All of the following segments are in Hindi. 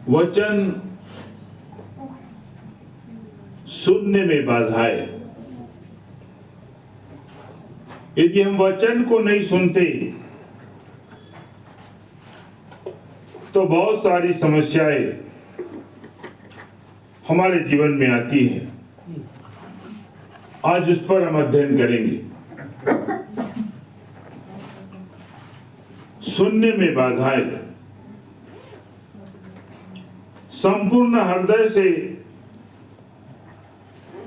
वचन सुनने में बाधाएं। यदि हम वचन को नहीं सुनते तो बहुत सारी समस्याएं हमारे जीवन में आती हैं। आज उस पर हम अध्ययन करेंगे। सुनने में बाधाएं। संपूर्ण हृदय से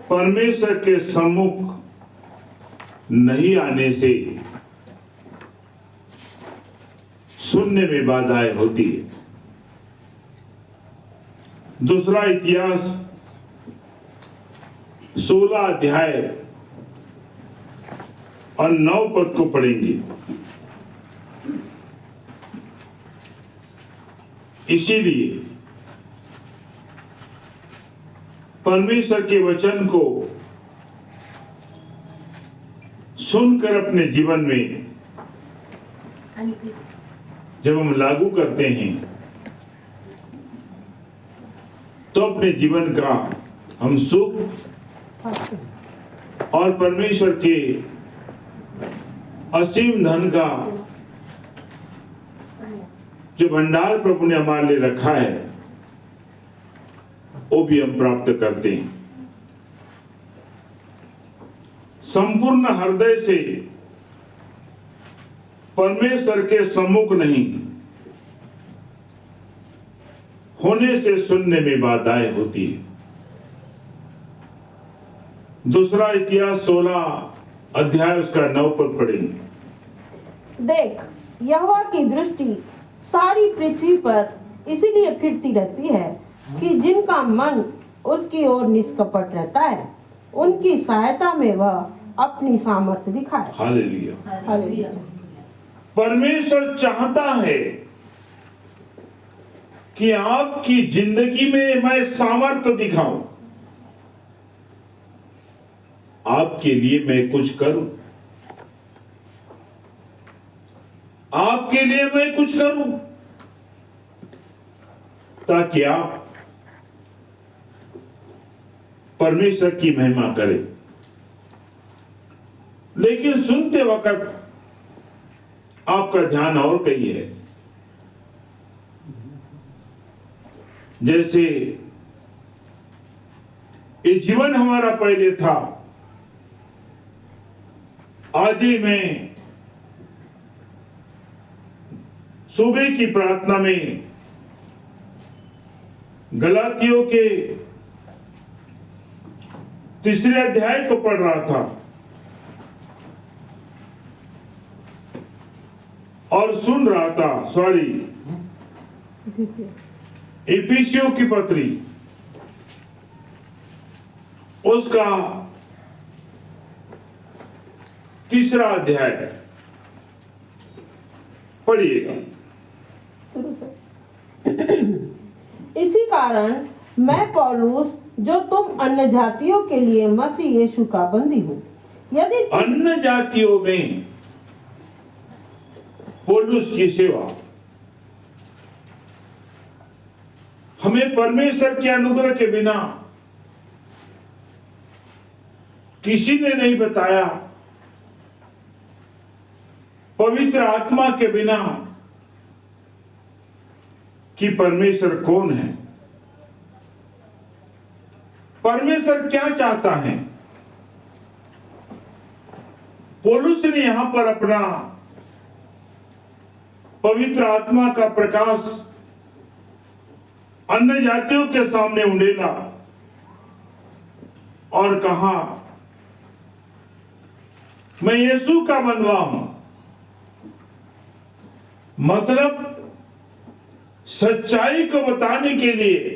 परमेश्वर के सम्मुख नहीं आने से सुनने में बाधाएं होती है। दूसरा इतिहास 16 अध्याय और 9 पद को पढ़ेंगे। इसीलिए परमेश्वर के वचन को सुनकर अपने जीवन में जब हम लागू करते हैं तो अपने जीवन का हम सुख और परमेश्वर के असीम धन का जो भंडार प्रभु ने हमारे लिए रखा है वो भी हम प्राप्त करते हैं। संपूर्ण हृदय से परमेश्वर के सम्मुख नहीं होने से सुनने में बाधाएं होती है। दूसरा इतिहास 16 अध्याय उसका 9 पद पढ़ेंगे। देख, यहोवा की दृष्टि सारी पृथ्वी पर इसीलिए फिरती रहती है कि जिनका मन उसकी ओर निष्कपट रहता है, उनकी सहायता में वह अपनी सामर्थ्य दिखाए। हालेलुया। हालेलुया। परमेश्वर चाहता है कि आपकी जिंदगी में मैं सामर्थ्य दिखाऊं, आपके लिए मैं कुछ करूं, आपके लिए मैं कुछ करूं ताकि आप परमेश्वर की महिमा करें। लेकिन सुनते वक्त आपका ध्यान और कहीं है। जैसे ये जीवन हमारा पहले था, आज ही मैं सुबह की प्रार्थना में गलातियों के 3 अध्याय को पढ़ रहा था और सुन रहा था। इफिसियों की पत्री उसका 3 अध्याय पढ़िएगा। इसी कारण मैं पौलुस, जो तुम अन्य जातियों के लिए मसीह यीशु का बंदी हूँ, यदि अन्य जातियों में पौलुस की सेवा हमें परमेश्वर के अनुग्रह के बिना किसी ने नहीं बताया, पवित्र आत्मा के बिना कि परमेश्वर कौन है, परमेश्वर क्या चाहता है। पौलुस ने यहां पर अपना पवित्र आत्मा का प्रकाश अन्य जातियों के सामने उंडेला और कहा, मैं यीशु का बंधुआ हूं। मतलब सच्चाई को बताने के लिए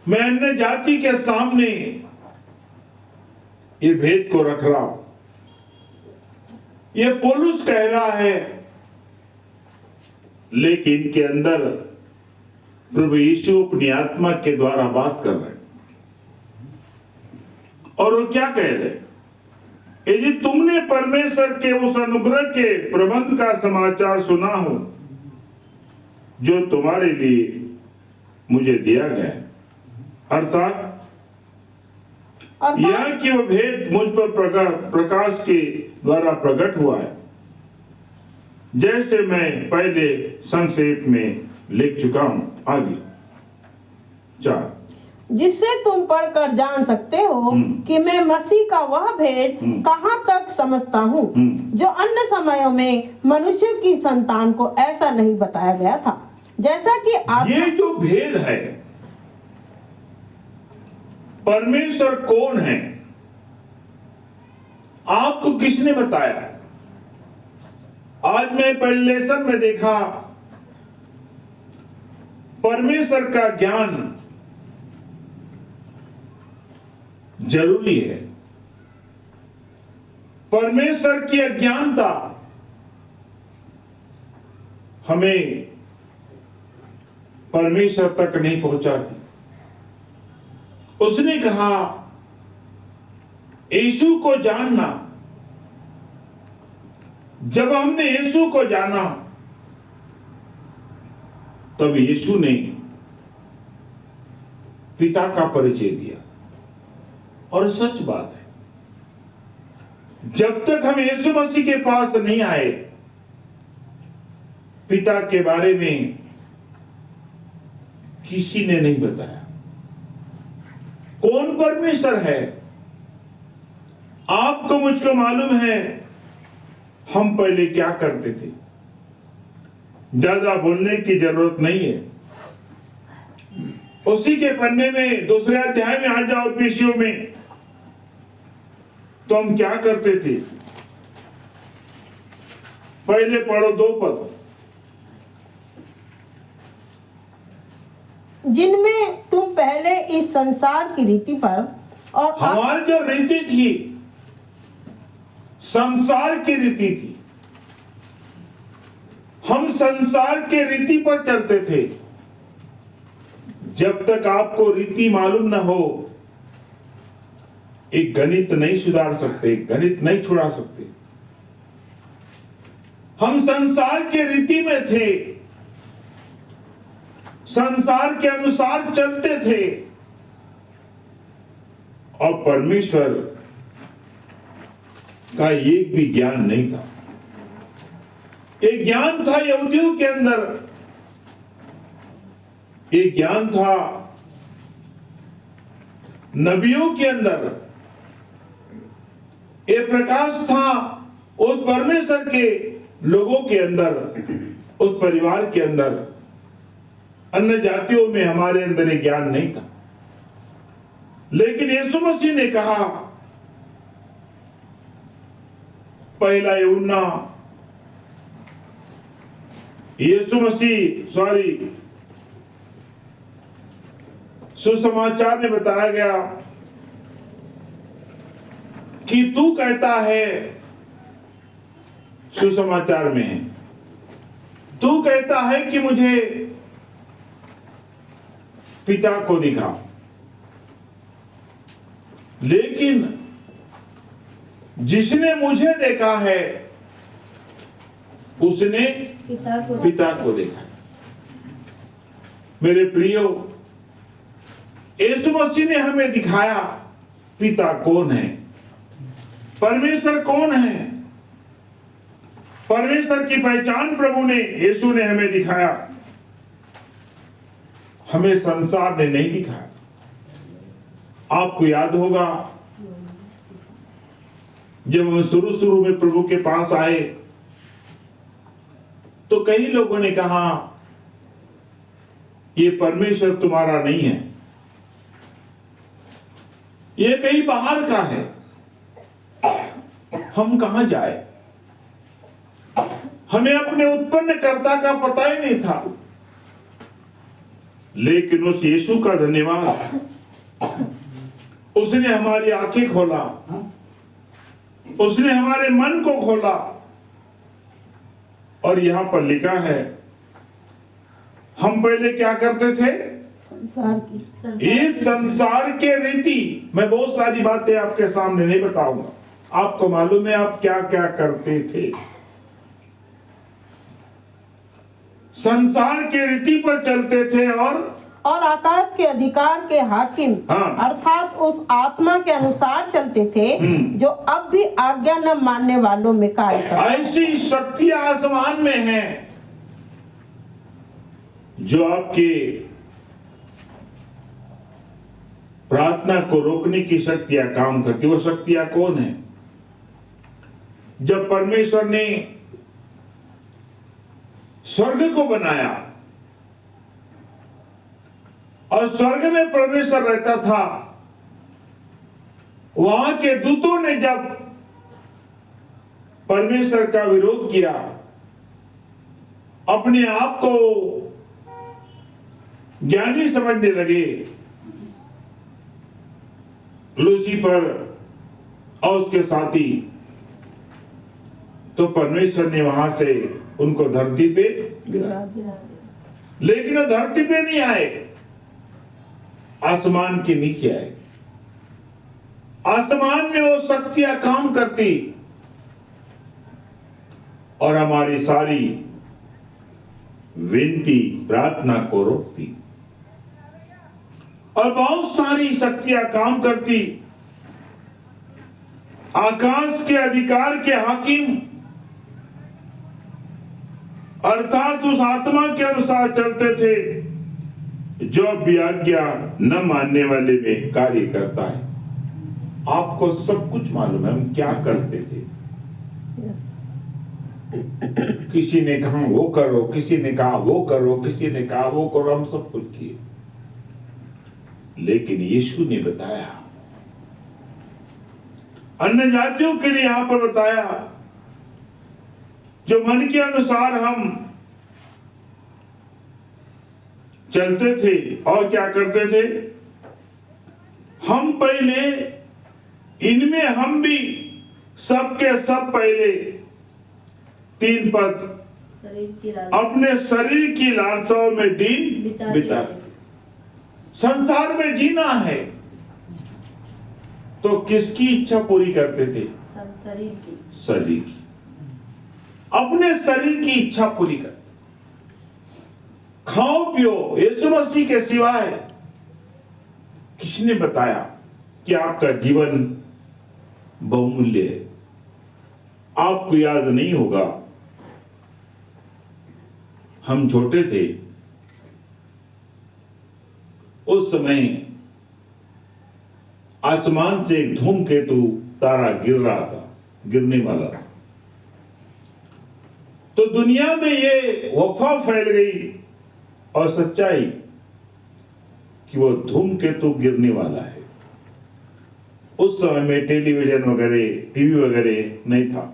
मैं अन्य जाति के सामने ये भेद को रख रहा हूं। ये पौलुस कह रहा है, लेकिन इनके अंदर प्रभु यीशु अपनी आत्मा के द्वारा बात कर रहे हैं। और वो क्या कह रहे हैं? यदि तुमने परमेश्वर के उस अनुग्रह के प्रबंध का समाचार सुना हो जो तुम्हारे लिए मुझे दिया गया है। अर्थात यह कि वह भेद मुझ पर प्रकाश के द्वारा प्रकट हुआ है, जैसे मैं पहले संक्षेप में लिख चुका हूं। आगे 4, जिससे तुम पढ़कर जान सकते हो कि मैं मसीह का वह भेद कहाँ तक समझता हूँ, जो अन्य समयों में मनुष्य की संतान को ऐसा नहीं बताया गया था, जैसा कि ये जो भेद है, परमेश्वर कौन है, आपको किसने बताया? आज मैं पहले लेसन में देखा, परमेश्वर का ज्ञान जरूरी है। परमेश्वर की अज्ञानता हमें परमेश्वर तक नहीं पहुंचाती। उसने कहा यीशु को जानना। जब हमने यीशु को जाना, तब यीशु ने पिता का परिचय दिया। और सच बात है, जब तक हम यीशु मसीह के पास नहीं आए, पिता के बारे में किसी ने नहीं बताया। कौन परमेश्वर है, आपको मुझको मालूम है। हम पहले क्या करते थे, ज्यादा बोलने की जरूरत नहीं है। उसी के पन्ने में दूसरे अध्याय में आ जाओ, एफिसियों में, तो हम क्या करते थे। पहले पढ़ो 2 पद, जिनमें तुम पहले इस संसार की रीति पर और हमारी जो रीति थी, संसार की रीति थी। हम संसार के रीति पर चलते थे। जब तक आपको रीति मालूम न हो, एक गणित नहीं सुधार सकते, गणित नहीं छुड़ा सकते। हम संसार के रीति में थे, संसार के अनुसार चलते थे, और परमेश्वर का एक भी ज्ञान नहीं था। एक ज्ञान था यहूदियों के अंदर, एक ज्ञान था नबियों के अंदर, एक प्रकाश था उस परमेश्वर के लोगों के अंदर, उस परिवार के अंदर। अन्य जातियों में हमारे अंदर एक ज्ञान नहीं था। लेकिन यीशु मसीह ने कहा, पहला यूहन्ना, यीशु मसीह सुसमाचार में बताया गया कि तू कहता है, सुसमाचार में तू कहता है कि मुझे पिता को दिखा, लेकिन जिसने मुझे देखा है उसने पिता को देखा है। मेरे प्रियो, यीशु मसीह ने हमें दिखाया पिता कौन है, परमेश्वर कौन है। परमेश्वर की पहचान प्रभु ने, यीशु ने हमें दिखाया, हमें संसार ने नहीं दिखाया। आपको याद होगा, जब हम शुरू में प्रभु के पास आए, तो कई लोगों ने कहा ये परमेश्वर तुम्हारा नहीं है, ये कहीं बाहर का है, हम कहां जाए। हमें अपने उत्पन्नकर्ता का पता ही नहीं था। लेकिन उस यीशु का धन्यवाद, उसने हमारी आंखें खोला, उसने हमारे मन को खोला। और यहां पर लिखा है, हम पहले क्या करते थे, इस संसार के रीति। मैं बहुत सारी बातें आपके सामने नहीं बताऊंगा, आपको मालूम है आप क्या क्या करते थे। संसार के रीति पर चलते थे और आकाश के अधिकार के हाकिम हाँ। अर्थात उस आत्मा के अनुसार चलते थे जो अब भी आज्ञा न मानने वालों में कार्य करता है। ऐसी शक्तियां आसमान में हैं जो आपके प्रार्थना को रोकने की शक्तियां काम करती। वो शक्तियां कौन है? जब परमेश्वर ने स्वर्ग को बनाया और स्वर्ग में परमेश्वर रहता था, वहां के दूतों ने जब परमेश्वर का विरोध किया, अपने आप को ज्ञानी समझने लगे, लूसीफर और उसके साथी, तो परमेश्वर ने वहां से उनको धरती पे गिरा दिया। लेकिन वो धरती पे नहीं आए, आसमान के नीचे आए। आसमान में वो शक्तियां काम करती और हमारी सारी विनती प्रार्थना को रोकती। और बहुत सारी शक्तियां काम करती। आकाश के अधिकार के हाकिम अर्थात उस आत्मा के अनुसार चलते थे जो आज्ञा न मानने वाले में कार्य करता है। आपको सब कुछ मालूम है हम क्या करते थे। किसी ने कहा वो करो, किसी ने कहा वो करो, किसी ने कहा वो करो, हम सब कुछ किए। लेकिन यीशु ने बताया, अन्य जातियों के लिए यहां पर बताया, जो मन के अनुसार हम चलते थे और क्या करते थे, हम पहले इनमें हम भी सबके सब पहले 3 पद अपने शरीर की लालसाओं में दिन बिता। संसार में जीना है तो किसकी इच्छा पूरी करते थे? शरीर की। अपने शरीर की इच्छा पूरी करते। खाओ पियो, यीशु मसीह के सिवाय किसने बताया कि आपका जीवन बहुमूल्य है? आपको याद नहीं होगा, हम छोटे थे उस समय आसमान से एक धूमकेतु तारा गिर रहा था, गिरने वाला था। तो दुनिया में ये अफवाह फैल गई और सच्चाई कि वो धूमकेतु गिरने वाला है। उस समय में टेलीविजन वगैरह, टीवी वगैरह नहीं था,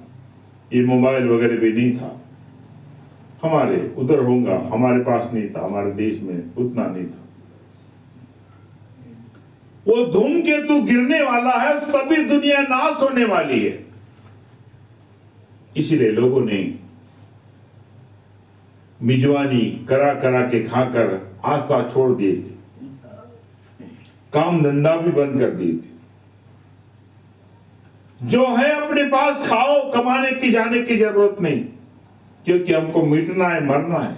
ये मोबाइल वगैरह भी नहीं था। हमारे उधर होगा, हमारे पास नहीं था, हमारे देश में उतना नहीं था। वो धूमकेतु गिरने वाला है, सभी दुनिया नाश होने वाली है। इसीलिए लोगों ने मिजवानी करा करा के खाकर आशा छोड़ दिए थे, काम धंधा भी बंद कर दिए थे। जो है अपने पास खाओ, कमाने की जाने की जरूरत नहीं, क्योंकि हमको मिटना है, मरना है।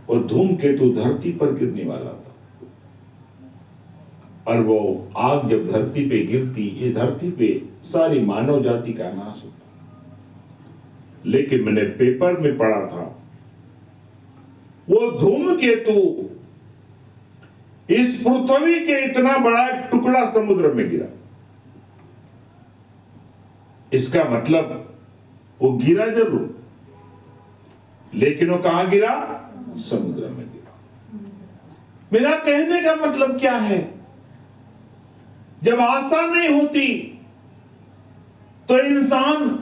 और धूमकेतु धरती पर गिरने वाला था और वो आग जब धरती पे गिरती, इस धरती पे सारी मानव जाति का नाश होता। लेकिन मैंने पेपर में पढ़ा था, वो धूमकेतु इस पृथ्वी के इतना बड़ा एक टुकड़ा समुद्र में गिरा। इसका मतलब वो गिरा जरूर, लेकिन वो कहां गिरा? समुद्र में गिरा। मेरा कहने का मतलब क्या है, जब आशा नहीं होती तो इंसान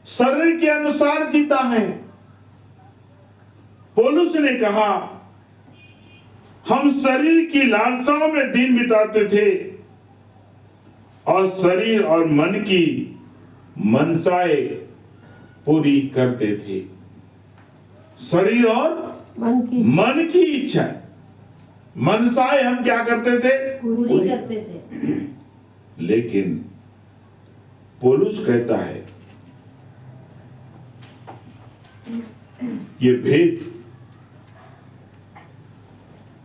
शरीर के अनुसार जीता है। पौलुस ने कहा, हम शरीर की लालसाओं में दिन बिताते थे और शरीर और मन की मनसाएं पूरी करते थे। शरीर और मन की इच्छा, मनसाएं हम क्या करते थे? पूरी करते थे। लेकिन पौलुस कहता है ये भेद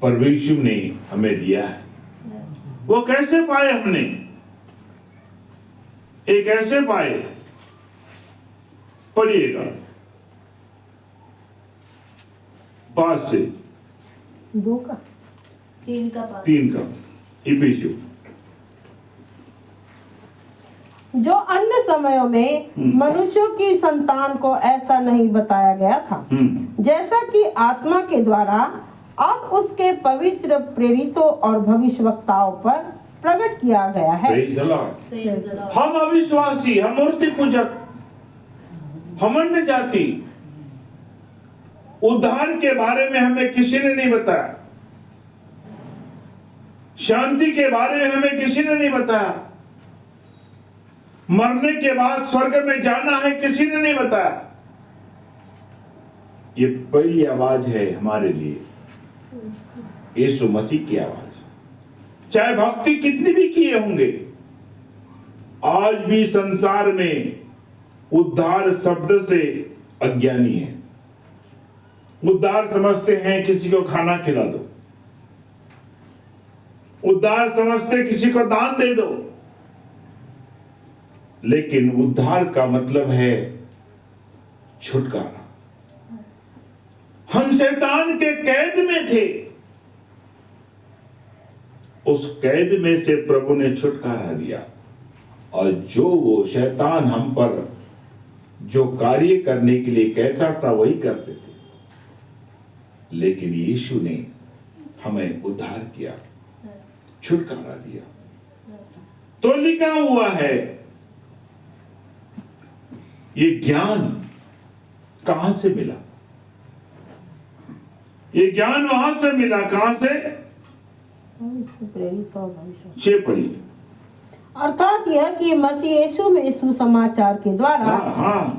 परमेश्वर ने हमें दिया है। वो कैसे पाए हमने? एक ऐसे पाए, पढ़िएगा 5 से 2 का 3 का पाठ। 3 का इफिसियों। जो अन्य समयों में मनुष्यों की संतान को ऐसा नहीं बताया गया था, जैसा कि आत्मा के द्वारा अब उसके पवित्र प्रेरितों और भविष्यवक्ताओं पर प्रकट किया गया है। Praise the Lord। Praise the Lord। हम अविश्वासी, हम मूर्ति पूजक, हम अन्य जाति, उद्धार के बारे में हमें किसी ने नहीं बताया, शांति के बारे में हमें किसी ने नहीं बताया, मरने के बाद स्वर्ग में जाना है किसी ने नहीं बताया। ये पहली आवाज है हमारे लिए, यीशु मसीह की आवाज। चाहे भक्ति कितनी भी किए होंगे, आज भी संसार में उद्धार शब्द से अज्ञानी है। उद्धार समझते हैं किसी को खाना खिला दो, उद्धार समझते किसी को दान दे दो, लेकिन उद्धार का मतलब है छुटकारा। हम शैतान के कैद में थे, उस कैद में से प्रभु ने छुटकारा दिया, और जो वो शैतान हम पर जो कार्य करने के लिए कहता था वही करते थे, लेकिन यीशु ने हमें उद्धार किया, छुटकारा दिया। तो लिखा हुआ है, ये ज्ञान कहां से मिला? ये ज्ञान वहां से मिला, कहां से? प्रेरितों और भविष्यवक्ताओं। 6 पढ़िए। अर्थात यह कि मसीह यीशु में सुसमाचार के द्वारा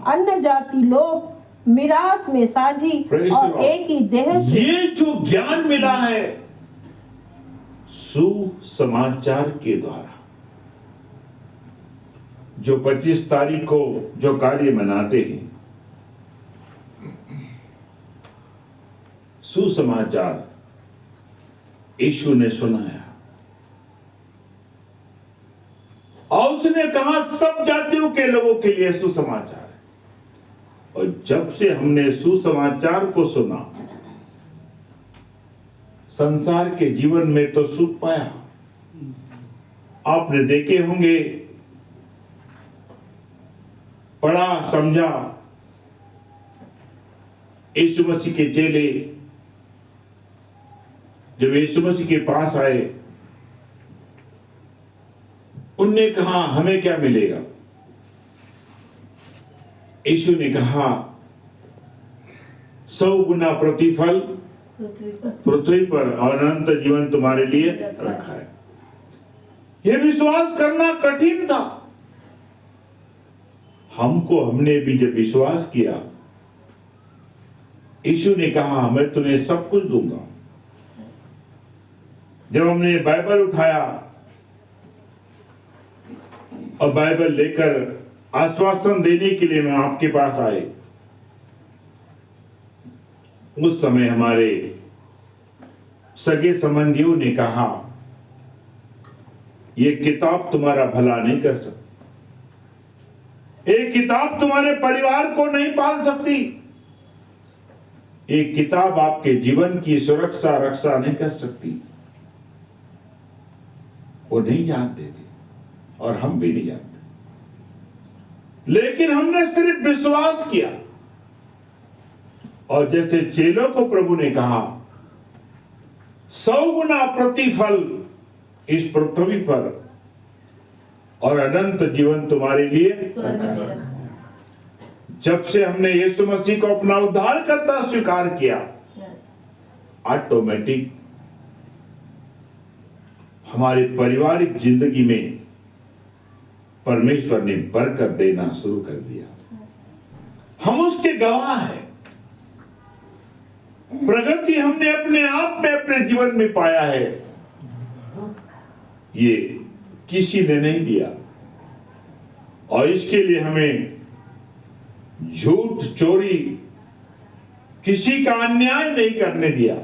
अन्य जाति लोग मिरास में साझी Praise और the Lord। एक ही देह से। ये जो ज्ञान मिला है सुसमाचार के द्वारा, जो 25 तारीख को जो कार्य मनाते हैं, सुसमाचार यीशु ने सुनाया, और उसने कहा सब जातियों के लोगों के लिए सुसमाचार है। और जब से हमने सुसमाचार को सुना, संसार के जीवन में तो सुख पाया। आपने देखे होंगे, पढ़ा समझा, यीशु मसीह के चेले जब यीशु मसीह के पास आए, उनने कहा हमें क्या मिलेगा? यीशु ने कहा 100 गुना प्रतिफल पृथ्वी पर और अनंत जीवन तुम्हारे लिए रखा है। यह विश्वास करना कठिन था। हमने भी जब विश्वास किया, यीशु ने कहा मैं तुम्हें सब कुछ दूंगा। जब हमने बाइबल उठाया और बाइबल लेकर आश्वासन देने के लिए मैं आपके पास आए, उस समय हमारे सगे संबंधियों ने कहा यह किताब तुम्हारा भला नहीं कर सकती, एक किताब तुम्हारे परिवार को नहीं पाल सकती, एक किताब आपके जीवन की सुरक्षा रक्षा नहीं कर सकती। वो नहीं जानते थे और हम भी नहीं जानते, लेकिन हमने सिर्फ विश्वास किया। और जैसे चेलों को प्रभु ने कहा 100 गुना प्रतिफल इस पृथ्वी पर और अनंत जीवन तुम्हारे लिए स्वर्ग में रखा। जब से हमने यीशु मसीह को अपना उद्धारकर्ता स्वीकार किया, ऑटोमेटिक हमारे पारिवारिक जिंदगी में परमेश्वर ने बरकत देना शुरू कर दिया। हम उसके गवाह हैं। प्रगति हमने अपने आप में अपने जीवन में पाया है, ये किसी ने नहीं दिया। और इसके लिए हमें झूठ चोरी किसी का अन्याय नहीं करने दिया,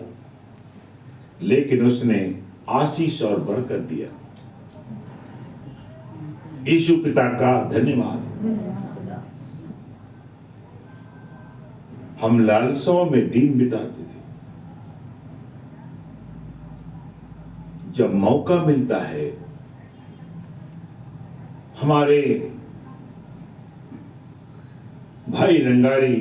लेकिन उसने आशीष और बरकत दिया। यीशु पिता का धन्यवाद। हम लालसाओं में दिन बिताते थे, जब मौका मिलता है हमारे भाई रंगारी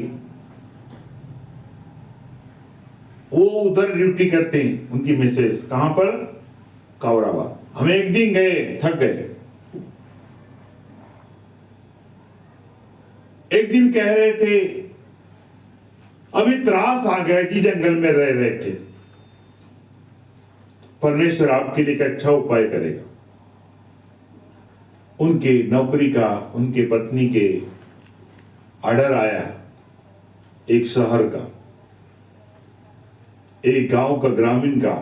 वो उधर ड्यूटी करते हैं, उनकी मिसेस कहां पर, कौराबाद। हम एक दिन गए, थक गए। एक दिन कह रहे थे अभी त्रास आ गया जी जंगल में रह रहे थे, परमेश्वर आपके लिए एक अच्छा उपाय करेगा। उनके नौकरी का, उनके पत्नी के ऑर्डर आया, एक शहर का, एक गांव का, ग्रामीण का,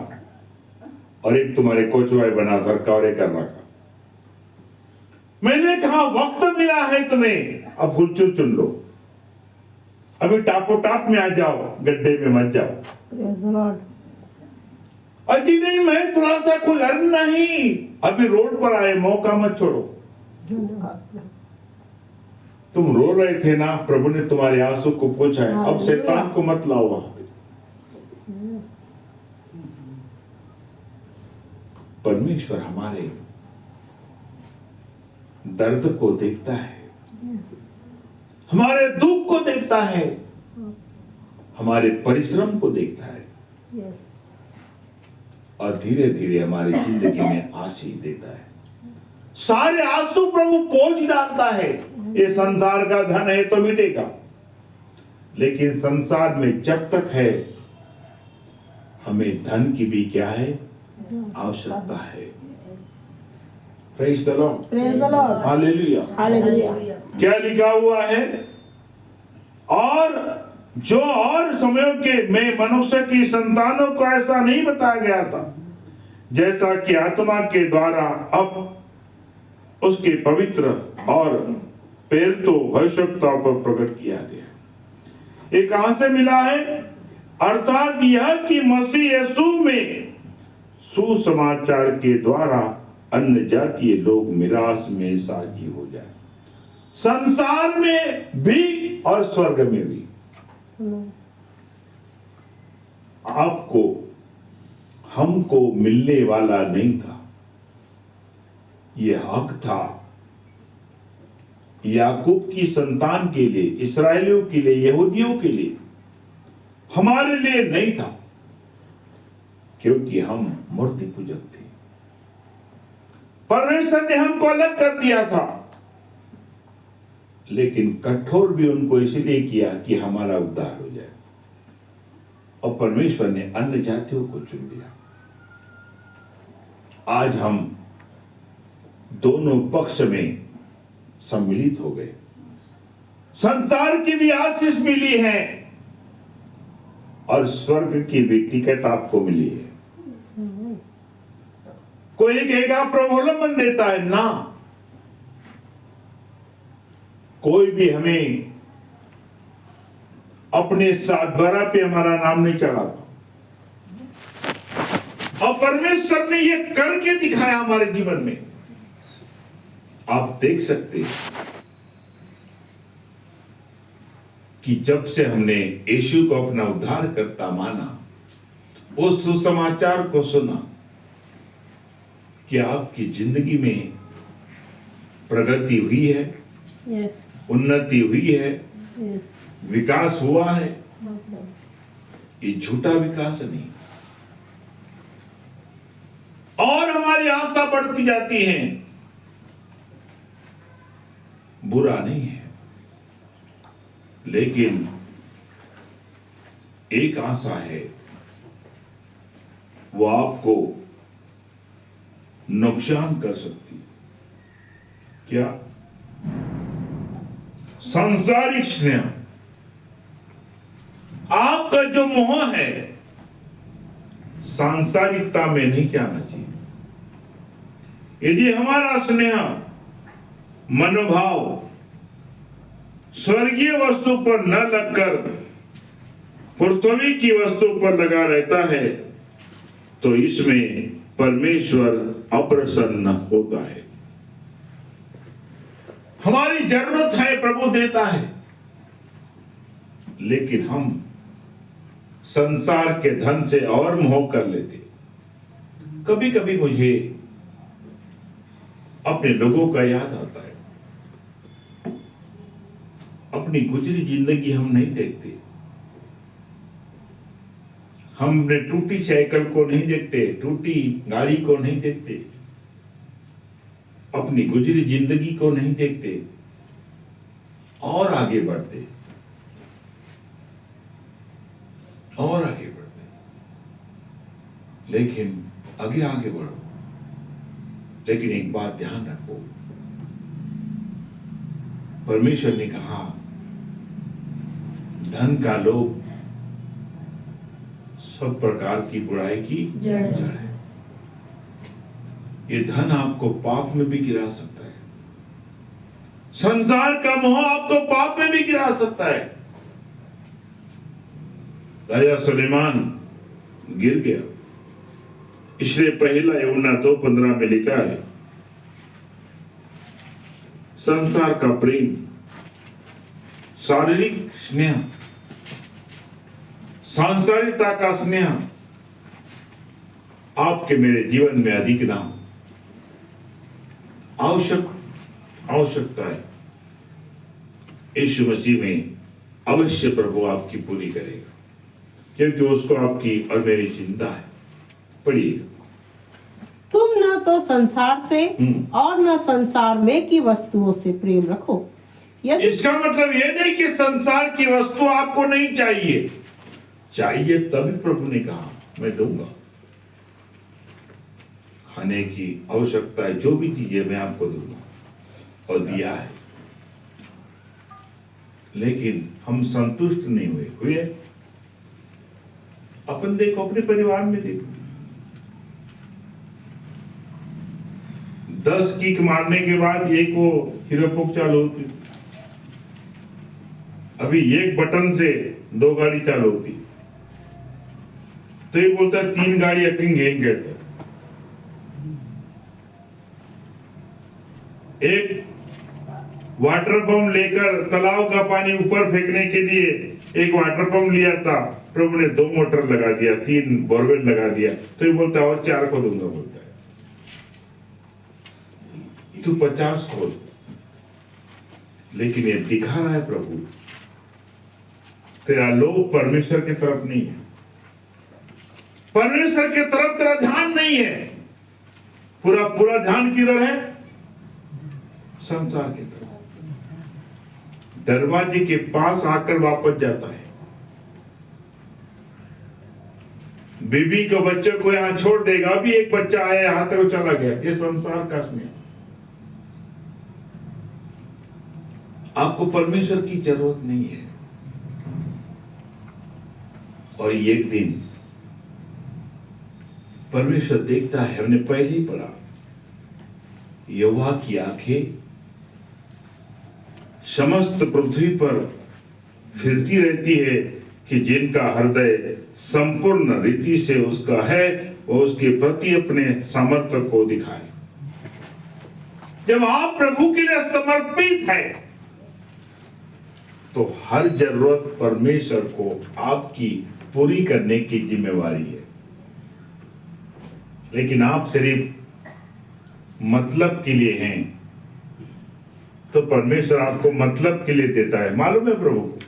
और एक तुम्हारे कोचवाई बनाधर का और एक कर्मा का। मैंने कहा वक्त मिला है तुम्हें, अब फुलचूर चुन लो, अभी टापो टाप में आ जाओ, गड्ढे में मत जाओ। Praise the Lord. अजी नहीं, मैं थोड़ा सा कोई अर्न नहीं, अभी रोड पर आए, मौका मत छोड़ो। धन्यवाद। तुम रो रहे थे ना, प्रभु ने तुम्हारे आंसू को पोंछा है, अब शैतान को मत लाओ वहां पे। परमेश्वर हमारे दर्द को देखता है, हमारे दुख को देखता है, हमारे परिश्रम को देखता है, और धीरे धीरे हमारी जिंदगी में आशीष देता है। सारे आंसू प्रभु पोंछ डालता है। ये संसार का धन है तो मिटेगा, लेकिन संसार में जब तक है, हमें धन की भी क्या है, आवश्यकता है। Praise the Lord, Praise the Lord. Hallelujah. Hallelujah. क्या लिखा हुआ है, और जो और समयों के में मनुष्य की संतानों को ऐसा नहीं बताया गया था, जैसा कि आत्मा के द्वारा अब उसके पवित्र और प्रेरित भविष्यवक्ताओं पर प्रकट किया गया। ये कहां से मिला है, अर्थात यह कि मसीह यीशु में सुसमाचार के द्वारा अन्य जातीय लोग मिरास में साझी हो जाए, संसार में भी और स्वर्ग में भी। आपको, हमको मिलने वाला नहीं था, यह हक था याकूब की संतान के लिए, इस्राएलियों के लिए, यहूदियों के लिए, हमारे लिए नहीं था, क्योंकि हम मूर्ति पूजक थे। परमेश्वर ने हमको अलग कर दिया था, लेकिन कठोर भी उनको इसलिए किया कि हमारा उद्धार हो जाए, और परमेश्वर ने अन्य जातियों को चुन लिया। आज हम दोनों पक्ष में सम्मिलित हो गए, संसार की भी आशीष मिली है और स्वर्ग की भी टिकट आपको मिली है। कोई कहेगा प्रलोभन देता है ना, कोई भी हमें अपने सातबारा पे हमारा नाम नहीं चढ़ाता, और परमेश्वर ने ये करके दिखाया हमारे जीवन में। आप देख सकते हैं कि जब से हमने यीशु को अपना उद्धारकर्ता माना, उस सुसमाचार को सुना, कि आपकी जिंदगी में प्रगति हुई है, Yes. उन्नति हुई है, Yes. विकास हुआ है। ये झूठा विकास नहीं, और हमारी आशा बढ़ती जाती है, बुरा नहीं है, लेकिन एक आशा है, वो आपको नुकसान कर सकती है। क्या? सांसारिक स्नेह। आपका जो मोह है, सांसारिकता में नहीं जाना चाहिए। यदि हमारा स्नेह, मनोभाव स्वर्गीय वस्तु पर न लगकर पृथ्वी की वस्तु पर लगा रहता है तो इसमें परमेश्वर अप्रसन्न होता है। हमारी जरूरत है, प्रभु देता है, लेकिन हम संसार के धन से और मोह कर लेते। कभी कभी मुझे अपने लोगों का याद आता है। अपनी गुजरी जिंदगी हम नहीं देखते, हम अपने टूटी साइकिल को नहीं देखते, टूटी गाड़ी को नहीं देखते, अपनी गुजरी जिंदगी को नहीं देखते और आगे बढ़ते और आगे बढ़ते। लेकिन आगे आगे बढ़ो, लेकिन एक बात ध्यान रखो, परमेश्वर ने कहा धन का लोभ सब प्रकार की बुराई की जड़ है। ये धन आपको पाप में भी गिरा सकता है, संसार का मोह आपको पाप में भी गिरा सकता है। राजा सुलेमान गिर गया, इसलिए पहला यूहन्ना 2:15 में लिखा है, संसार का प्रेम, शारीरिक स्नेह, सांसारिकता का स्नेह आपके मेरे जीवन में अधिक ना हो। आवश्यकता है यीशु मसीह में अवश्य प्रभु आपकी पूरी करेगा, क्योंकि उसको आपकी और मेरी चिंता है। पढ़िए, तुम न तो संसार से और न संसार में की वस्तुओं से प्रेम रखो। यदि इसका मतलब ये नहीं कि संसार की वस्तु आपको नहीं चाहिए, चाहिए तभी प्रभु ने कहा मैं दूंगा। खाने की आवश्यकता है, जो भी चीजें मैं आपको दूंगा, और दिया है। लेकिन हम संतुष्ट नहीं हुए। अपन देखो, अपने परिवार में देखो, 10 किक मारने के बाद एक वो हिरोपोक चालू होती, अभी एक बटन से 2 गाड़ी चालू होती, तो ये बोलता है 3 गाड़ी अकेंगे कहता है। एक वाटर पंप लेकर तालाब का पानी ऊपर फेंकने के लिए एक वाटर पंप लिया था, प्रभु ने 2 मोटर लगा दिया, 3 बोरवेल लगा दिया, तो ये बोलता है और 4 को दूंगा, बोलता है तू 50 खोल। लेकिन ये दिखा रहा है प्रभु, तेरा लोभ परमेश्वर की तरफ नहीं है, परमेश्वर की तरफ तेरा ध्यान नहीं है, पूरा ध्यान किधर है? संसार की तरफ। दरवाजे के पास आकर वापस जाता है, बीबी को बच्चों को यहां छोड़ देगा, अभी एक बच्चा आया यहां तक चला गया। ये संसार का स्नेह। आपको परमेश्वर की जरूरत नहीं है। और एक दिन परमेश्वर देखता है, हमने पहले ही पढ़ा, यहोवा की आंखें समस्त पृथ्वी पर फिरती रहती है कि जिनका हृदय संपूर्ण रीति से उसका है, वो उसके प्रति अपने सामर्थ्य को दिखाए। जब आप प्रभु के लिए समर्पित है, तो हर जरूरत परमेश्वर को आपकी पूरी करने की जिम्मेवारी है। लेकिन आप सिर्फ मतलब के लिए हैं, तो परमेश्वर आपको मतलब के लिए देता है, मालूम है प्रभु को,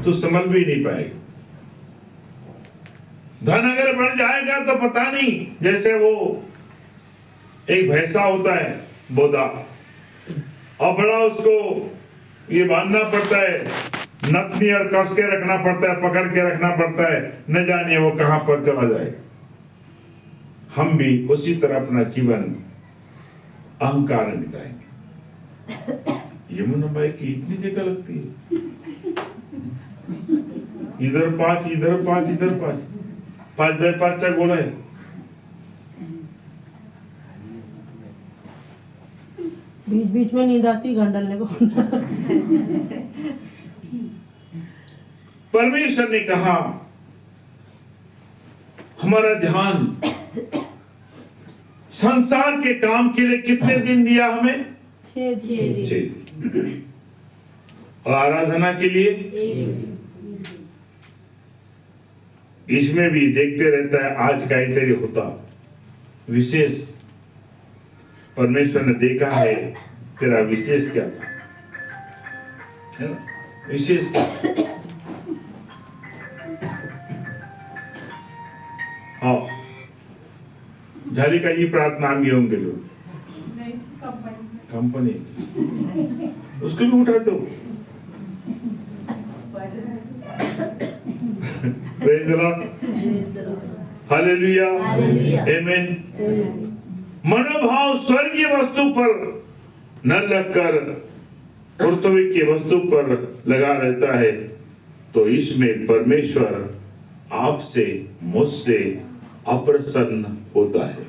तो समझ भी नहीं पाएगा। धन अगर बढ़ जाएगा तो पता नहीं, जैसे वो एक भैंसा होता है बोदा, और बड़ा उसको ये बांधना पड़ता है, नथनी और कस के रखना पड़ता है, पकड़ के रखना पड़ता है, न जानिए वो कहां पर चला जाएगा। हम भी उसी तरह अपना जीवन अहंकार में बिताएंगे। यमुना बाई की इतनी जगह लगती है, इधर 5 इधर 5 इधर 5 5x5 का गोला है। बीच बीच में नींद आती, गांड डालने को। परमेश्वर ने कहा हमारा ध्यान संसार के काम के लिए कितने दिन दिया हमें? 6 दिन। 6 दिन। और आराधना के लिए 1 इसमें भी देखते रहता है आज का ही होता विशेष। परमेश्वर ने देखा है तेरा विशेष क्या था, है ना? विशेष क्या? हाँ, झालिका जी प्रार्थना आगे होंगे लोग कंपनी उसको भी उठा दो। Praise the Lord. Hallelujah, hallelujah. Amen. मनोभाव स्वर्गीय वस्तु पर न लगकर पृथ्वी की वस्तु पर लगा रहता है तो इसमें परमेश्वर आपसे मुझसे अप्रसन्न होता है।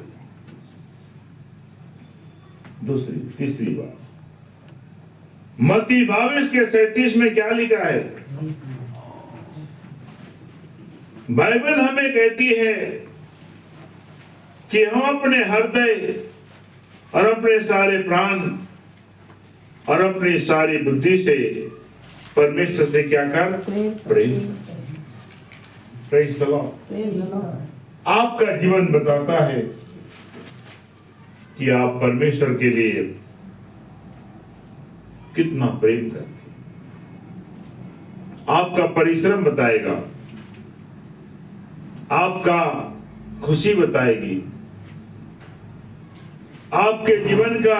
तीसरी बात, मत्ती 22:37 में क्या लिखा है? बाइबल हमें कहती है कि हम अपने हृदय और अपने सारे प्राण और अपनी सारी बुद्धि से परमेश्वर से क्या कर? प्रेम। Praise the Lord. आपका जीवन बताता है कि आप परमेश्वर के लिए कितना प्रेम करते हैं। आपका परिश्रम बताएगा, आपका खुशी बताएगी, आपके जीवन का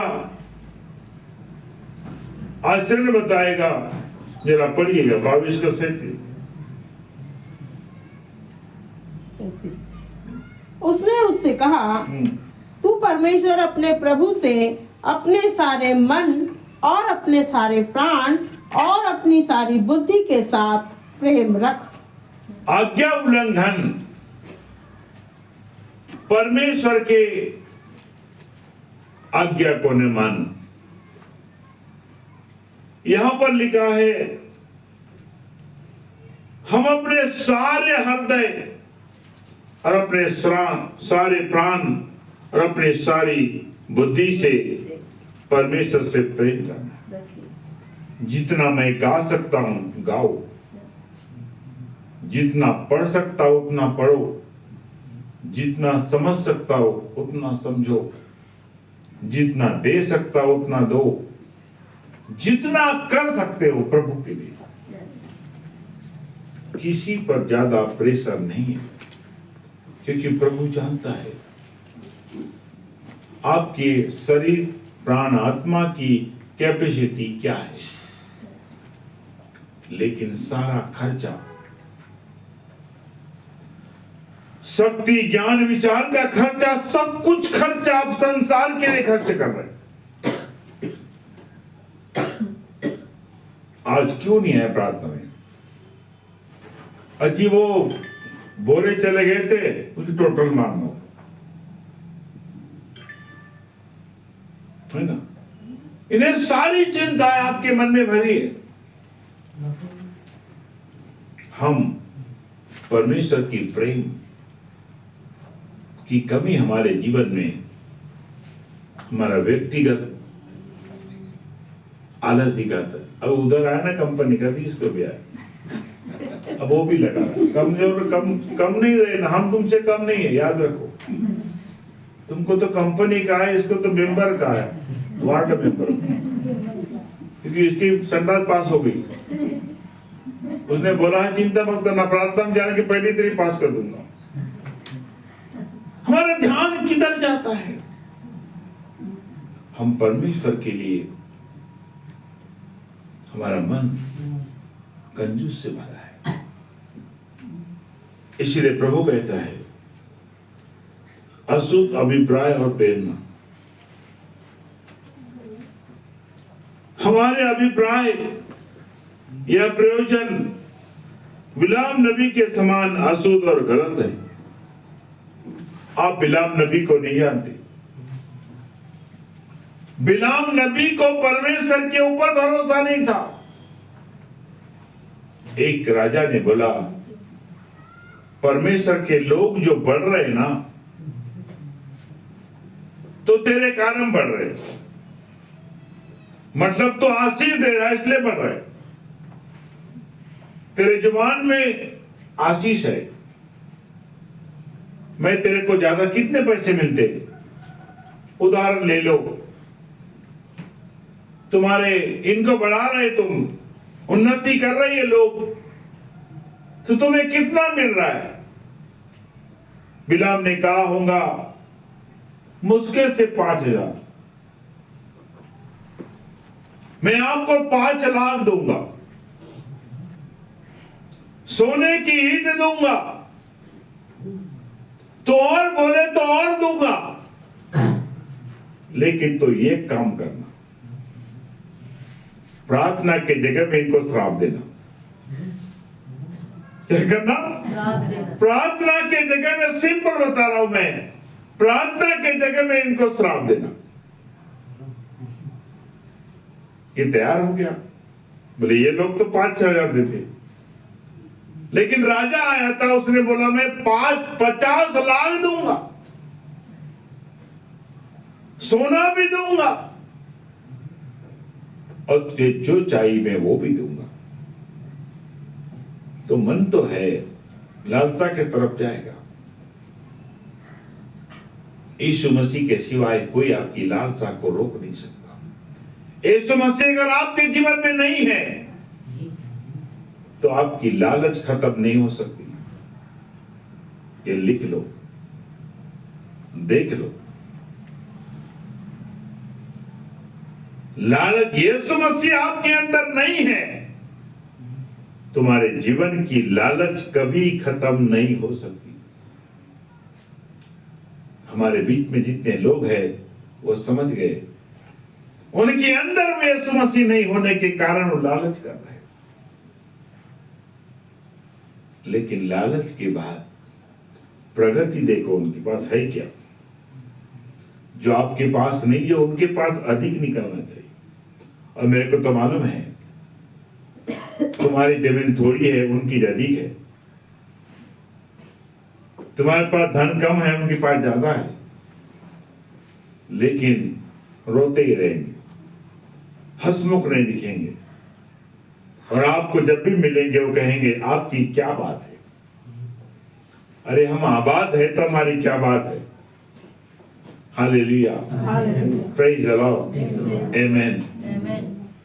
आचरण बताएगा। जरा पढ़िएगा 22:37। उसने उससे कहा, तू परमेश्वर अपने प्रभु से अपने सारे मन और अपने सारे प्राण और अपनी सारी बुद्धि के साथ प्रेम रख। आज्ञा उल्लंघन परमेश्वर के आज्ञा को न मान। यहां पर लिखा है हम अपने सारे हृदय और अपने सारे प्राण और अपने सारी बुद्धि से परमेश्वर से प्रेम करना। जितना मैं गा सकता हूं गाओ, जितना पढ़ सकता हूं उतना पढ़ो, जितना समझ सकता हो उतना समझो, जितना दे सकता हो उतना दो, जितना कर सकते हो प्रभु के लिए। किसी पर ज्यादा प्रेशर नहीं है, क्योंकि प्रभु जानता है आपके शरीर प्राण आत्मा की कैपेसिटी क्या है। लेकिन सारा खर्चा, शक्ति ज्ञान विचार का खर्चा, सब कुछ खर्चा आप संसार के लिए खर्च कर रहे हैं। आज क्यों नहीं है प्रार्थना में? अजी वो बोरे चले गए थे, मुझे टोटल मारना है ना। इन्हें सारी चिंताएं आपके मन में भरी है। हम परमेश्वर की प्रेम की कमी हमारे जीवन में, हमारा व्यक्तिगत आलस दिखाता है। अब उधर आया ना कंपनी का भी, इसको भी आया, अब वो भी लगा कमजोर। कम नहीं रहे ना, हम तुमसे कम नहीं है, याद रखो। तुमको तो कंपनी का है, इसको तो मेंबर का है, वार्ड मेंबर, क्योंकि इसकी संडास पास हो गई। उसने बोला है चिंता मत करना, प्रार्थना में जाने के पहले तेरी पास कर दूंगा। हमारा ध्यान किधर जाता है? हम परमेश्वर के लिए, हमारा मन कंजूस से भरा है। इसलिए प्रभु कहता है अशुद्ध अभिप्राय और प्रेरणा। हमारे अभिप्राय या प्रयोजन बिलाम नबी के समान अशुद्ध और गलत है। आप बिलाम नबी को नहीं जानते। बिलाम नबी को परमेश्वर के ऊपर भरोसा नहीं था। एक राजा ने बोला, परमेश्वर के लोग जो बढ़ रहे ना, तो तेरे कारण बढ़ रहे, मतलब तो आशीष दे रहा है इसलिए बढ़ रहे। तेरे जुबान में आशीष है, मैं तेरे को ज्यादा कितने पैसे मिलते, उदाहरण ले लो, तुम्हारे इनको बढ़ा रहे, तुम उन्नति कर रहे हैं लोग, तो तुम्हें कितना मिल रहा है? बिलाम ने कहा होगा मुश्किल से 5,000, मैं आपको 5 लाख दूंगा, सोने की ईंट दूंगा, तो और बोले तो और दूंगा, लेकिन तो ये काम करना, प्रार्थना के जगह में इनको श्राप देना। क्या करना? श्राप देना। प्रार्थना के जगह में, सिंपल बता रहा हूं मैं, प्रार्थना के जगह में इनको श्राप देना। ये तैयार हो गया, बोले ये लोग तो 5-6 हजार देते, लेकिन राजा आया था, उसने बोला मैं 50 लाख दूंगा, सोना भी दूंगा, और तुझे जो चाहिए मैं वो भी दूंगा। तो मन तो है, लालसा के तरफ जाएगा। यीशु मसीह के सिवाय कोई आपकी लालसा को रोक नहीं सकता। यीशु मसीह अगर आपके जीवन में नहीं है तो आपकी लालच खत्म नहीं हो सकती। ये लिख लो, देख लो, लालच यीशु मसीह आपके अंदर नहीं है, तुम्हारे जीवन की लालच कभी खत्म नहीं हो सकती। हमारे बीच में जितने लोग हैं वो समझ गए, उनके अंदर वो यीशु मसीह नहीं होने के कारण वो लालच कर रहे हैं। लेकिन लालच के बाद प्रगति देखो, उनके पास है क्या जो आपके पास नहीं, जो उनके पास अधिक निकलना चाहिए। और मेरे को तो मालूम है तुम्हारी जमीन थोड़ी है, उनकी अधिक है, तुम्हारे पास धन कम है, उनके पास ज्यादा है, लेकिन रोते ही रहेंगे, हंसमुख नहीं दिखेंगे, और आपको जब भी मिलेंगे वो कहेंगे आपकी क्या बात है। अरे हम आबाद है तो हमारी क्या बात है। हालेलुया, प्रेज द लॉर्ड, आमेन।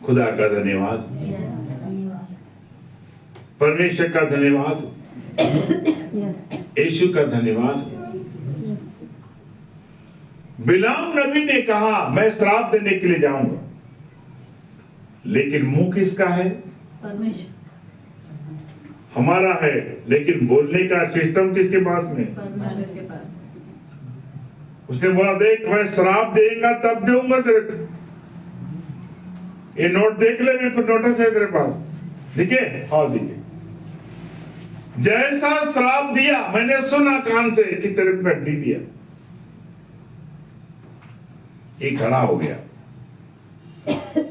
खुदा का धन्यवाद, परमेश्वर का धन्यवाद, यीशु का धन्यवाद। बिलाम नबी ने कहा मैं श्राप देने के लिए जाऊंगा, लेकिन मुंह किसका है? परमेश्वर। हमारा है, लेकिन बोलने का सिस्टम किसके पास में? परमेश्वर के पास। उसने बोला देख मैं श्राप देगा तब दूंगा तेरे को, ये नोट देख ले, मेरे को नोटिस है तेरे पास, दिखे? हाँ दिखे। जैसा श्राप दिया मैंने सुना कान से कि तेरे को हड्डी दिया, ये खड़ा हो गया।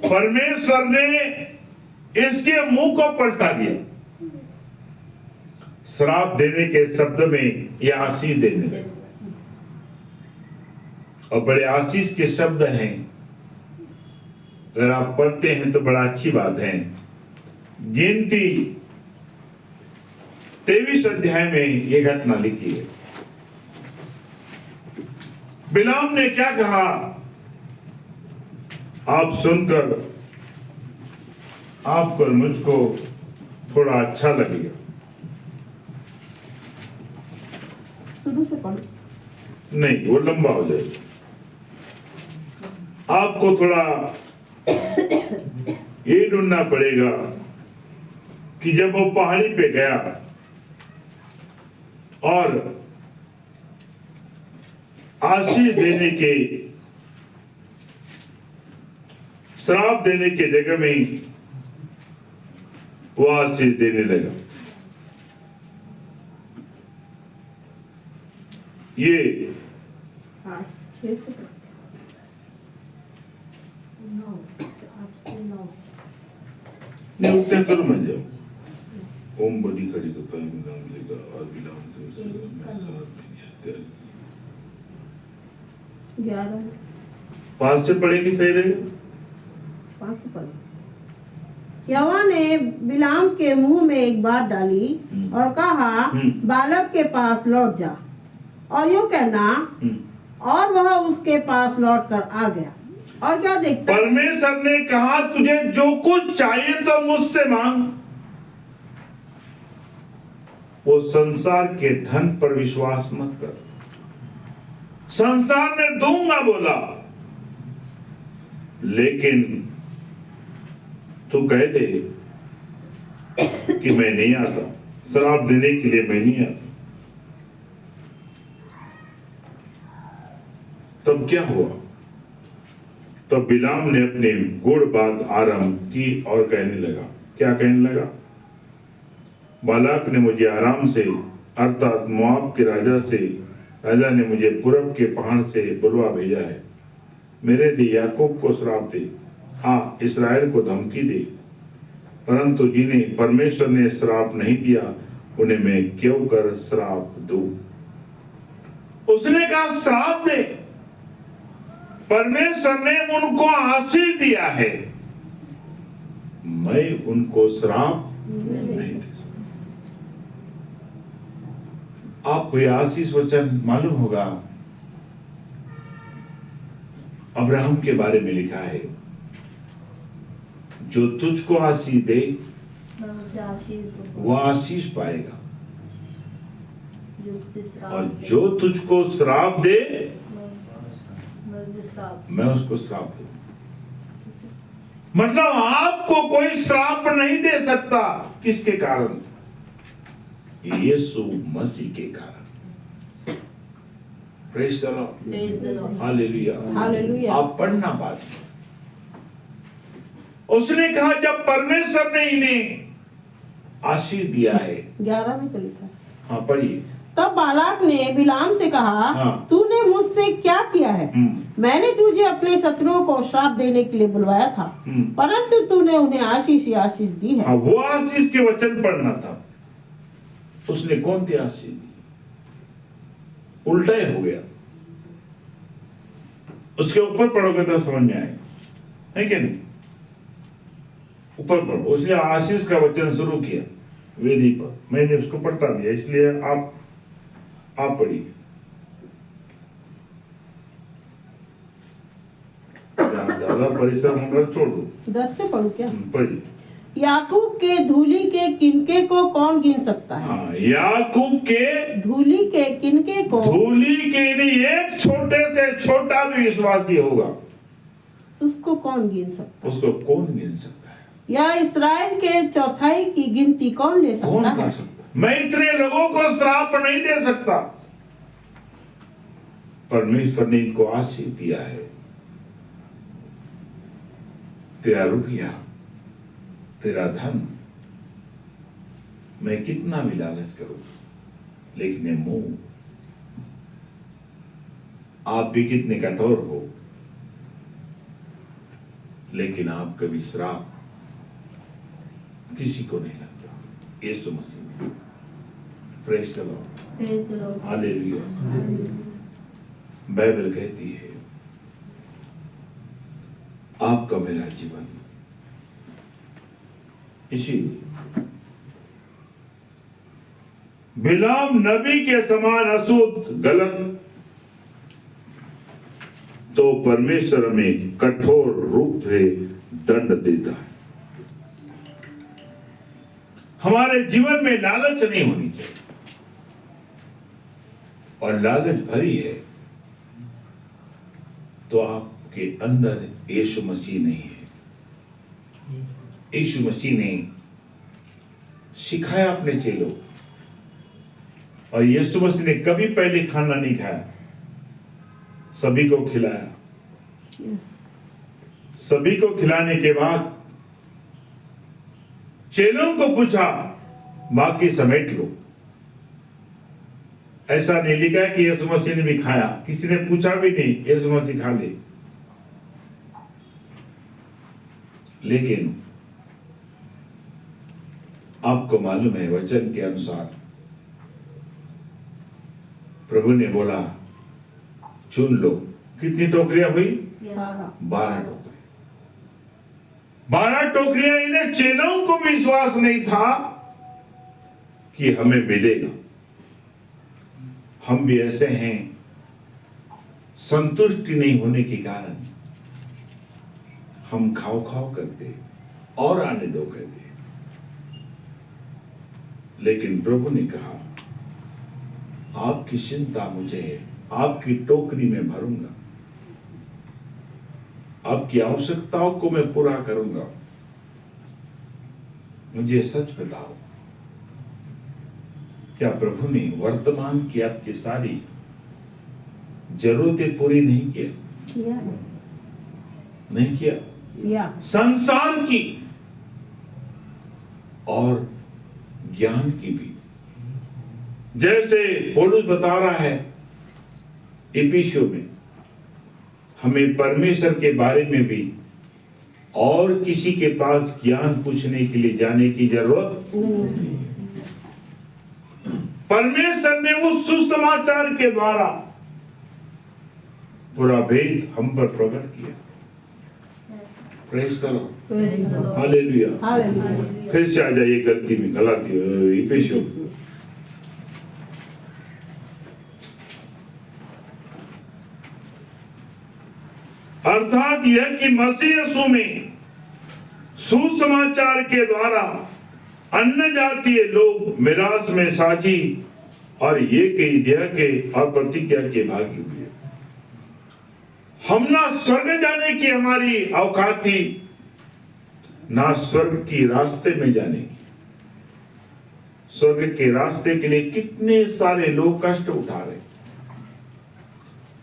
परमेश्वर ने इसके मुंह को पलटा दिया। श्राप देने के शब्द में ये आशीष देने, और बड़े आशीष के शब्द हैं, अगर आप पढ़ते हैं तो बड़ा अच्छी बात है। गिनती 23 अध्याय में ये घटना लिखी है। बिलाम ने क्या कहा आप सुनकर आपको और मुझको थोड़ा अच्छा लगेगा। शुरू से पढ़ो। नहीं वो लंबा हो जाएगा, आपको थोड़ा ये ढूंढना पड़ेगा कि जब वो पहाड़ी पे गया और आशीष देने के, श्राप देने के जगह में वो आशीष देने लगा। ये 6 से 9 8 से 9 नहीं, उत्तर में जाओ। ओम बड़ी खड़ी तो पहले नाम लेगा और विलाम से उसका साथ नहीं आते। 11 5 से पढ़ेगी सही रहेगा। 5 से पढ़ो। यहोवा ने बिलाम के मुंह में एक बात डाली और कहा, बालक के पास लौट जा और यूं कहना, और वह उसके पास लौट कर आ गया। और क्या देखता है? परमेश्वर ने कहा तुझे जो कुछ चाहिए तो मुझसे मांग। वो संसार के धन पर विश्वास मत कर। संसार ने दूंगा बोला, लेकिन तू कह दे कि मैं नहीं आता, श्राप देने के लिए मैं नहीं आता। तब क्या हुआ? तब बिलाम ने अपने गुड़ बात आरंभ की और कहने लगा। क्या कहने लगा? बालाक ने मुझे आराम से अर्थात मोआब के राजा ने मुझे पूरब के पहाड़ से बुलवा भेजा है। मेरे लिए याकूब को श्राप दे, हाँ इस्राएल को धमकी दे, परंतु जिन्हें परमेश्वर ने श्राप नहीं दिया उन्हें मैं क्यों कर श्राप दूं? उसने कहा श्राप दे। परमेश्वर ने उनको आशीष दिया है, मैं उनको श्राप नहीं दे सकता। आपको यह आशीष वचन मालूम होगा, अब्राहम के बारे में लिखा है, जो तुझको आशीष दे मैं उसे आशीष दूंगा, वो आशीष पाएगा, जो तुझे श्राप और दे, जो तुझको श्राप दे मैं उसे श्राप मैं उसको श्राप दूं। मतलब आपको कोई श्राप नहीं दे सकता। किसके कारण? यीशु मसीह के कारण। Praise the Lord, Praise the Lord. Hallelujah. Hallelujah. आप पढ़ना बात। उसने कहा जब परमेश्वर ने इन्हें आशीष दिया है। 11 में तो लिखा। हाँ पढ़िए। तब बालाक ने बिलाम से कहा, हाँ। तूने मुझसे क्या किया है? मैंने तुझे अपने शत्रुओं को श्राप देने के लिए बुलवाया था, परंतु तूने उन्हें आशीष ही आशीष दी है। हाँ, वो आशीष के वचन पढ़ना था। उसने कौन सी आशीष दी? उल्टा ही हो गया। उसके ऊपर पढ़ोगे तो समझ में आएगा, है कि नहीं? ऊपर पढ़ो। उसने आशीष का वचन शुरू किया वेदी पर, मैंने उसको पलटा दिया, इसलिए आप पढ़िए। ज्यादा परिश्रम होगा छोड़ दो। 10 से पढ़ू क्या? पढ़िए। याकूब के धूली के किनके को कौन गिन सकता है? हाँ, याकूब के धूली के किनके को धूली के लिए एक छोटे से छोटा भी विश्वासी होगा, उसको कौन गिन सकता है? उसको कौन गिन सकता है? या इस्राएल के चौथाई की गिनती कौन ले कौन सकता कर है? सकता? मैं इतने लोगों को श्राप नहीं दे सकता। परमेश्वर ने इनको आशीष दिया है। तेरा रुपया, तेरा धन, मैं कितना भी लालच करूं, लेकिन ये मुंह, आप भी कितने कठोर हो, लेकिन आप कभी श्राप किसी को नहीं लगता। यीशु मसीह में। Praise the Lord, Praise the Lord. Hallelujah. Bible कहती है आपका मेरा जीवन, इसीलिए बिलाम नबी के समान अशुद्ध गलत, तो परमेश्वर में कठोर रूप से दंड देता है। हमारे जीवन में लालच नहीं होनी चाहिए, और लालच भरी है तो आपके अंदर यीशु मसीह नहीं है। यीशु मसीह ने सिखाया अपने चेलों, और यीशु मसीह ने कभी पहले खाना नहीं खाया, सभी को खिलाया। सभी को खिलाने के बाद चेलों को पूछा बाकी समेट लो। ऐसा नहीं लिखा है कि यीशु मसीह ने भी खाया, किसी ने पूछा भी नहीं, यीशु मसीह खा ले। लेकिन आपको मालूम है वचन के अनुसार प्रभु ने बोला चुन लो। कितनी टोकरियां हुई? 12 टोकरियां। 12 टोकरियां। इन्हें चेलों को विश्वास नहीं था कि हमें मिलेगा। हम भी ऐसे हैं, संतुष्टि नहीं होने के कारण हम खाओ खाओ करते और आने दो कहते। लेकिन प्रभु ने कहा आपकी चिंता मुझे है, आपकी टोकरी में भरूंगा, आपकी आवश्यकताओं को मैं पूरा करूंगा। मुझे सच बताओ, क्या प्रभु ने वर्तमान की आपकी सारी जरूरतें पूरी नहीं किया? नहीं किया। संसार की और ज्ञान की भी। जैसे पौलुस बता रहा है इफिसियों में, हमें परमेश्वर के बारे में भी और किसी के पास ज्ञान पूछने के लिए जाने की जरूरत नहीं। परमेश्वर ने उस सुसमाचार के द्वारा पूरा भेद हम पर प्रकट किया। Praise the Lord, hallelujah. फिर से आ जाइए गलती में, गलाती इफिसियों। अर्थात यह कि मसीह यीशु में सुसमाचार के द्वारा अन्य जातीय लोग मिरास में साझी और ये कई देह के और प्रतिज्ञा के भागी हुए। हम ना स्वर्ग जाने की हमारी औकात थी, ना स्वर्ग की रास्ते में जाने की। स्वर्ग के रास्ते के लिए कितने सारे लोग कष्ट उठा रहे,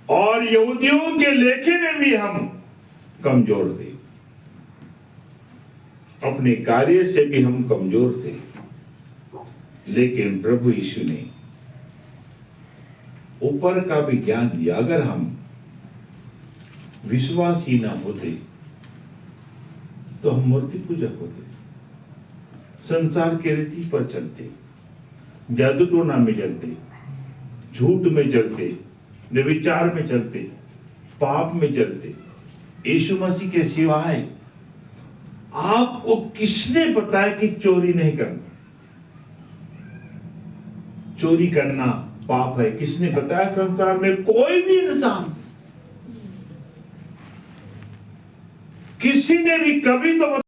और यहूदियों के लेखे में भी हम कमजोर थे, अपने कार्य से भी हम कमजोर थे। लेकिन प्रभु यीशु ने ऊपर का भी ज्ञान दिया। अगर हम विश्वासी ना होते तो हम मूर्ति पूजक होते, संसार के रीति पर चलते, जादू टोना में चलते, झूठ में चलते, व्यभिचार में चलते, पाप में चलते। यीशु मसीह के सिवाय आपको किसने बताया कि चोरी नहीं करना? चोरी करना पाप है, किसने बताया? संसार में कोई भी इंसान, किसी ने भी कभी तो